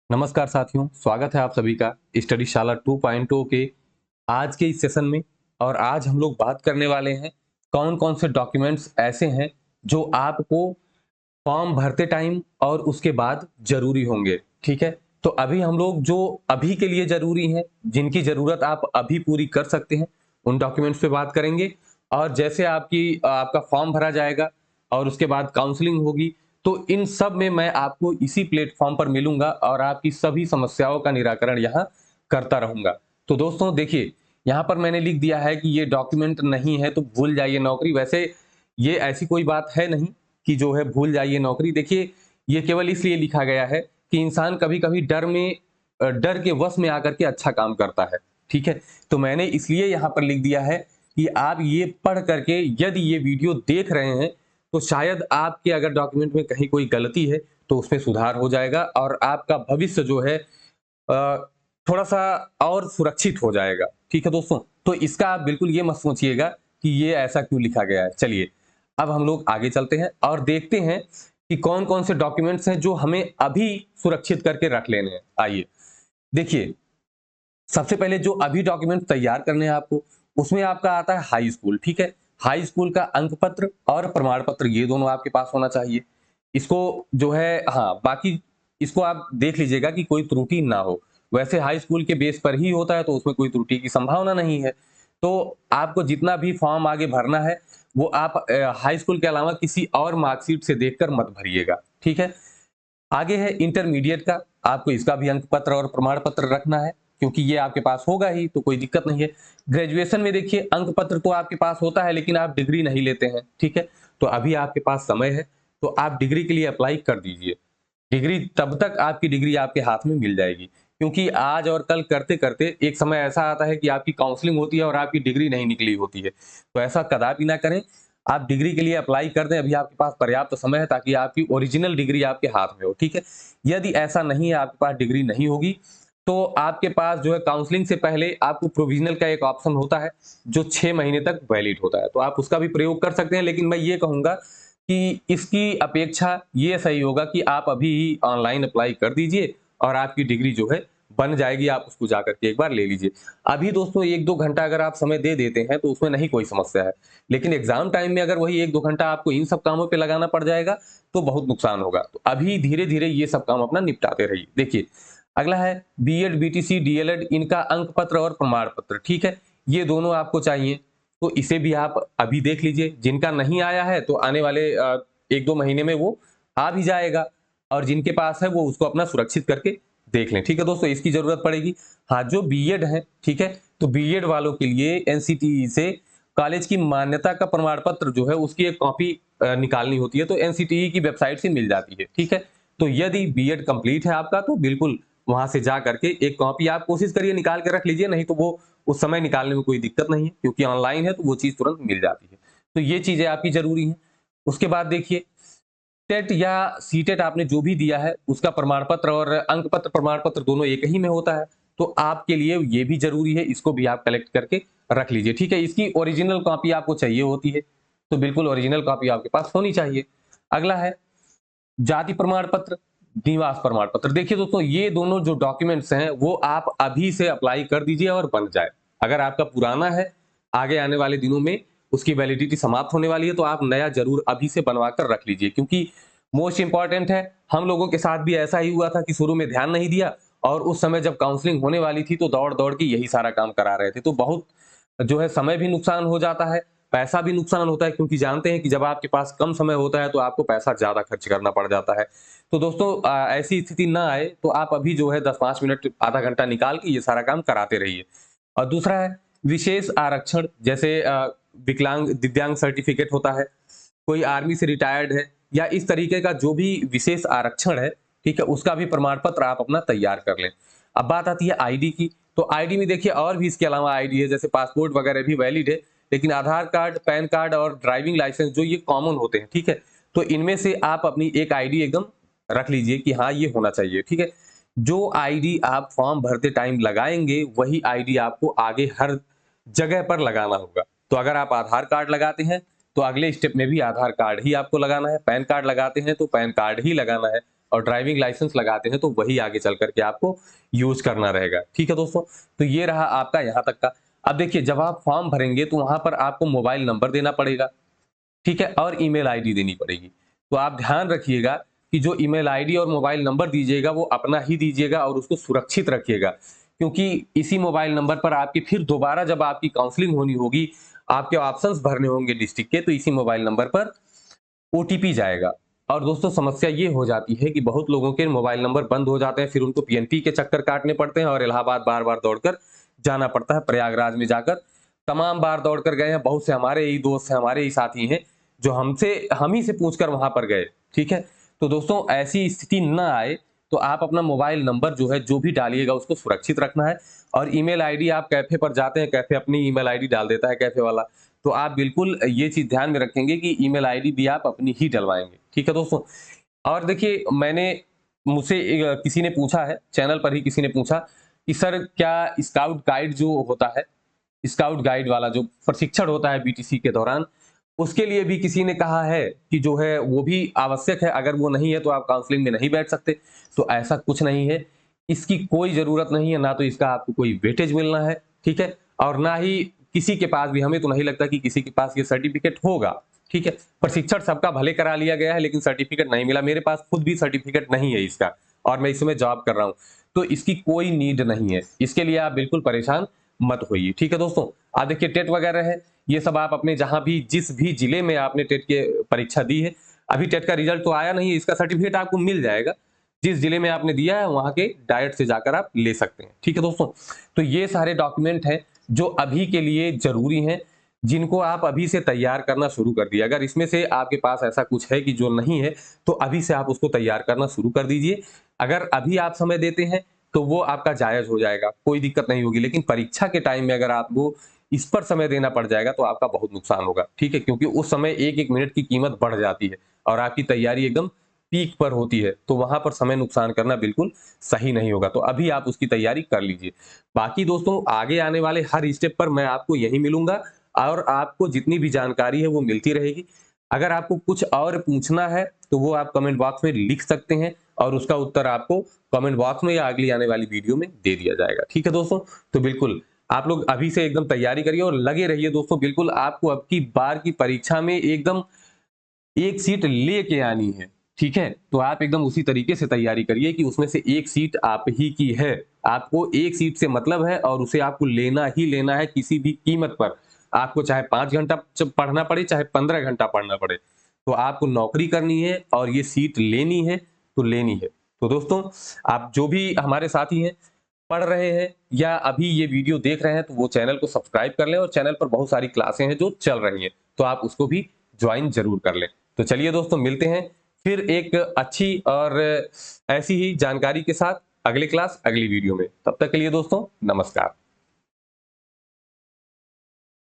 नमस्कार साथियों, स्वागत है आप सभी का स्टडी शाला 2.0 के आज के इस सेशन में। और आज हम लोग बात करने वाले हैं कौन कौन से डॉक्यूमेंट्स ऐसे हैं जो आपको फॉर्म भरते टाइम और उसके बाद जरूरी होंगे। ठीक है, तो अभी हम लोग जो अभी के लिए जरूरी हैं, जिनकी जरूरत आप अभी पूरी कर सकते हैं, उन डॉक्यूमेंट्स पे बात करेंगे। और जैसे आपका फॉर्म भरा जाएगा और उसके बाद काउंसलिंग होगी, तो इन सब में मैं आपको इसी प्लेटफॉर्म पर मिलूंगा और आपकी सभी समस्याओं का निराकरण यहाँ करता रहूंगा। तो दोस्तों देखिए, यहाँ पर मैंने लिख दिया है कि ये डॉक्यूमेंट नहीं है तो भूल जाइए नौकरी। वैसे ये ऐसी कोई बात है नहीं कि जो है भूल जाइए नौकरी। देखिए, ये केवल इसलिए लिखा गया है कि इंसान कभी-कभी डर के वश में आकर के अच्छा काम करता है। ठीक है, तो मैंने इसलिए यहाँ पर लिख दिया है कि आप ये पढ़ करके यदि ये वीडियो देख रहे हैं तो शायद आपके अगर डॉक्यूमेंट में कहीं कोई गलती है तो उसमें सुधार हो जाएगा और आपका भविष्य जो है थोड़ा-सा और सुरक्षित हो जाएगा। ठीक है दोस्तों? तो इसका आप बिल्कुल ये मत सोचिएगा कि ये ऐसा क्यों लिखा गया है। चलिए, अब हम लोग आगे चलते हैं और देखते हैं कि कौन-कौन से डॉक्यूमेंट्स हैं जो हमें अभी सुरक्षित करके रख लेने हैं। आइए, देखिए, सबसे पहले जो अभी डॉक्यूमेंट तैयार करने हैं आपको, उसमें आपका आता है हाई स्कूल। ठीक है, हाई स्कूल का अंक पत्र और प्रमाण पत्र ये दोनों आपके पास होना चाहिए। इसको जो है, हाँ, बाकी इसको आप देख लीजिएगा कि कोई त्रुटि ना हो। वैसे हाई स्कूल के बेस पर ही होता है तो उसमें कोई त्रुटि की संभावना नहीं है। तो आपको जितना भी फॉर्म आगे भरना है वो आप हाई स्कूल के अलावा किसी और मार्कशीट से देखकर मत भरिएगा। ठीक है, आगे है इंटरमीडिएट का। आपको इसका भी अंक पत्र और प्रमाण पत्र रखना है क्योंकि ये आपके पास होगा ही, तो कोई दिक्कत नहीं है। ग्रेजुएशन में देखिए, अंक पत्र तो आपके पास होता है लेकिन आप डिग्री नहीं लेते हैं। ठीक है, तो अभी आपके पास समय है, तो आप डिग्री के लिए अप्लाई कर दीजिए। डिग्री तब तक आपकी डिग्री आपके हाथ में मिल जाएगी, क्योंकि आज और कल करते करते एक समय ऐसा आता है कि आपकी काउंसलिंग होती है और आपकी डिग्री नहीं निकली होती है। तो ऐसा कदापि ना करें। आप डिग्री के लिए अप्लाई कर दें, अभी आपके पास पर्याप्त समय है ताकि आपकी ओरिजिनल डिग्री आपके हाथ में हो। ठीक है, यदि ऐसा नहीं है, आपके पास डिग्री नहीं होगी, तो आपके पास जो है काउंसलिंग से पहले आपको प्रोविजनल का एक ऑप्शन होता है जो 6 महीने तक वैलिड होता है, तो आप उसका भी प्रयोग कर सकते हैं। लेकिन मैं ये कहूंगा कि इसकी अपेक्षा ये सही होगा कि आप अभी ही ऑनलाइन अप्लाई कर दीजिए और आपकी डिग्री जो है बन जाएगी। आप उसको जाकर के एक बार ले लीजिए। अभी दोस्तों 1-2 घंटा अगर आप समय दे देते हैं तो उसमें नहीं कोई समस्या है। लेकिन एग्जाम टाइम में अगर वही 1-2 घंटा आपको इन सब कामों पे लगाना पड़ जाएगा तो बहुत नुकसान होगा। तो अभी धीरे-धीरे ये सब काम अपना निपटाते रहिए। देखिए, अगला है बीएड, बीटीसी, डीएलएड, इनका अंक पत्र और प्रमाण पत्र। ठीक है, ये दोनों आपको चाहिए, तो इसे भी आप अभी देख लीजिए। जिनका नहीं आया है तो आने वाले 1-2 महीने में वो आ भी जाएगा, और जिनके पास है वो उसको अपना सुरक्षित करके देख लें। ठीक है दोस्तों, इसकी जरूरत पड़ेगी। हाँ, जो बीएड है, ठीक है, तो बीएड वालों के लिए एनसीटीई से कॉलेज की मान्यता का प्रमाण पत्र जो है उसकी एक कॉपी निकालनी होती है, तो एनसीटीई की वेबसाइट से मिल जाती है। ठीक है, तो यदि बीएड कंप्लीट है आपका तो बिल्कुल वहां से जा करके एक कॉपी आप कोशिश करिए निकाल के रख लीजिए, नहीं तो वो उस समय निकालने में कोई दिक्कत नहीं है क्योंकि ऑनलाइन है तो वो चीज तुरंत मिल जाती है। तो ये चीजें आपकी जरूरी हैं। उसके बाद देखिए, टेट या सीटेट आपने जो भी दिया है उसका प्रमाण पत्र और अंक पत्र प्रमाण पत्र दोनों एक ही में होता है, तो आपके लिए ये भी जरूरी है, इसको भी आप कलेक्ट करके रख लीजिए। ठीक है, इसकी ओरिजिनल कॉपी आपको चाहिए होती है, तो बिल्कुल ओरिजिनल कॉपी आपके पास होनी चाहिए। अगला है जाति प्रमाण पत्र, निवास प्रमाण पत्र। देखिए दोस्तों, ये दोनों जो डॉक्यूमेंट्स हैं वो आप अभी से अप्लाई कर दीजिए और बन जाए। अगर आपका पुराना है, आगे आने वाले दिनों में उसकी वैलिडिटी समाप्त होने वाली है, तो आप नया जरूर अभी से बनवा कर रख लीजिए, क्योंकि मोस्ट इंपॉर्टेंट है। हम लोगों के साथ भी ऐसा ही हुआ था कि शुरू में ध्यान नहीं दिया और उस समय जब काउंसलिंग होने वाली थी तो दौड़ दौड़ के यही सारा काम करा रहे थे, तो बहुत जो है समय भी नुकसान हो जाता है, पैसा भी नुकसान होता है, क्योंकि जानते हैं कि जब आपके पास कम समय होता है तो आपको पैसा ज्यादा खर्च करना पड़ जाता है। तो दोस्तों ऐसी स्थिति ना आए तो आप अभी जो है 10-5 मिनट आधा घंटा निकाल के ये सारा काम कराते रहिए। और दूसरा है विशेष आरक्षण, जैसे विकलांग दिव्यांग सर्टिफिकेट होता है, कोई आर्मी से रिटायर्ड है या इस तरीके का जो भी विशेष आरक्षण है, ठीक है, उसका भी प्रमाण पत्र आप अपना तैयार कर लें। अब बात आती है आईडी की, तो आईडी में देखिए और भी इसके अलावा आईडी है, जैसे पासपोर्ट वगैरह भी वैलिड है, लेकिन आधार कार्ड, पैन कार्ड और ड्राइविंग लाइसेंस जो ये कॉमन होते हैं, ठीक है, तो इनमें से आप अपनी एक आईडी एकदम रख लीजिए कि हाँ ये होना चाहिए। ठीक है, जो आईडी आप फॉर्म भरते टाइम लगाएंगे वही आईडी आपको आगे हर जगह पर लगाना होगा। तो अगर आप आधार कार्ड लगाते हैं तो अगले स्टेप में भी आधार कार्ड ही आपको लगाना है, पैन कार्ड लगाते हैं तो पैन कार्ड ही लगाना है, और ड्राइविंग लाइसेंस लगाते हैं तो वही आगे चल करके आपको यूज करना रहेगा। ठीक है दोस्तों, तो ये रहा आपका यहाँ तक का। अब देखिए, जब आप फॉर्म भरेंगे तो वहां पर आपको मोबाइल नंबर देना पड़ेगा, ठीक है, और ईमेल आईडी देनी पड़ेगी। तो आप ध्यान रखिएगा कि जो ईमेल आईडी और मोबाइल नंबर दीजिएगा वो अपना ही दीजिएगा और उसको सुरक्षित रखिएगा, क्योंकि इसी मोबाइल नंबर पर आपकी फिर दोबारा जब आपकी काउंसलिंग होनी होगी, आपके ऑप्शंस भरने होंगे डिस्ट्रिक्ट के, तो इसी मोबाइल नंबर पर ओटीपी जाएगा। और दोस्तों समस्या ये हो जाती है कि बहुत लोगों के मोबाइल नंबर बंद हो जाते हैं, फिर उनको पीएनपी के चक्कर काटने पड़ते हैं और इलाहाबाद बार बार दौड़कर जाना पड़ता है, प्रयागराज में जाकर तमाम बार दौड़कर गए हैं। बहुत से हमारे ही दोस्त हैं, हमारे ही साथी हैं जो हम ही से पूछकर वहां पर गए। ठीक है, तो दोस्तों ऐसी स्थिति ना आए तो आप अपना मोबाइल नंबर जो है जो भी डालिएगा उसको सुरक्षित रखना है। और ईमेल आईडी, आप कैफे पर जाते हैं, कैफे अपनी ईमेल आईडी डाल देता है कैफे वाला, तो आप बिल्कुल ये चीज ध्यान में रखेंगे कि ईमेल आईडी भी आप अपनी ही डलवाएंगे। ठीक है दोस्तों, और देखिए, मुझसे किसी ने पूछा है, चैनल पर ही किसी ने पूछा कि सर क्या स्काउट गाइड जो होता है, स्काउट गाइड वाला जो प्रशिक्षण होता है बीटीसी के दौरान, उसके लिए भी किसी ने कहा है कि जो है वो भी आवश्यक है, अगर वो नहीं है तो आप काउंसलिंग में नहीं बैठ सकते। तो ऐसा कुछ नहीं है, इसकी कोई जरूरत नहीं है, ना तो इसका आपको कोई वेटेज मिलना है, ठीक है, और ना ही किसी के पास भी, हमें तो नहीं लगता कि किसी के पास ये सर्टिफिकेट होगा। ठीक है, प्रशिक्षण सबका भले करा लिया गया है लेकिन सर्टिफिकेट नहीं मिला। मेरे पास खुद भी सर्टिफिकेट नहीं है इसका, और मैं इसमें जॉब कर रहा हूं, तो इसकी कोई नीड नहीं है, इसके लिए आप बिल्कुल परेशान मत होइए। ठीक है दोस्तों, आप देखिए टेट वगैरह है, ये सब आप अपने जहां भी, जिस भी जिले में आपने टेट के परीक्षा दी है, अभी टेट का रिजल्ट तो आया नहीं है, इसका सर्टिफिकेट आपको मिल जाएगा। जिस जिले में आपने दिया है वहां के डायरेक्ट से जाकर आप ले सकते हैं। ठीक है दोस्तों, तो ये सारे डॉक्यूमेंट हैं जो अभी के लिए जरूरी हैं, जिनको आप अभी से तैयार करना शुरू कर दिए। अगर इसमें से आपके पास ऐसा कुछ है कि जो नहीं है, तो अभी से आप उसको तैयार करना शुरू कर दीजिए। अगर अभी आप समय देते हैं तो वो आपका जायज हो जाएगा, कोई दिक्कत नहीं होगी, लेकिन परीक्षा के टाइम में अगर आपको इस पर समय देना पड़ जाएगा तो आपका बहुत नुकसान होगा। ठीक है, क्योंकि उस समय एक एक मिनट की कीमत बढ़ जाती है और आपकी तैयारी एकदम पीक पर होती है, तो वहां पर समय नुकसान करना बिल्कुल सही नहीं होगा। तो अभी आप उसकी तैयारी कर लीजिए। बाकी दोस्तों आगे आने वाले हर स्टेप पर मैं आपको यही मिलूंगा और आपको जितनी भी जानकारी है वो मिलती रहेगी। अगर आपको कुछ और पूछना है तो वो आप कमेंट बॉक्स में लिख सकते हैं और उसका उत्तर आपको कमेंट बॉक्स में या अगली आने वाली वीडियो में दे दिया जाएगा। ठीक है दोस्तों, तो बिल्कुल आप लोग अभी से एकदम तैयारी करिए और लगे रहिए दोस्तों। बिल्कुल आपको अब की बार की परीक्षा में एकदम एक सीट लेके आनी है। ठीक है, तो आप एकदम उसी तरीके से तैयारी करिए कि उसमें से एक सीट आप ही की है। आपको एक सीट से मतलब है और उसे आपको लेना ही लेना है किसी भी कीमत पर। आपको चाहे 5 घंटा पढ़ना पड़े, चाहे 15 घंटा पढ़ना पड़े, तो आपको नौकरी करनी है और ये सीट लेनी है तो लेनी है। तो दोस्तों आप जो भी हमारे साथी हैं, पढ़ रहे हैं या अभी ये वीडियो देख रहे हैं, तो वो चैनल को सब्सक्राइब कर लें और चैनल पर बहुत सारी क्लासें हैं जो चल रही हैं, तो आप उसको भी ज्वाइन जरूर कर लें। तो चलिए दोस्तों, मिलते हैं फिर एक अच्छी और ऐसी ही जानकारी के साथ अगली क्लास, अगली वीडियो में। तब तक के लिए दोस्तों नमस्कार।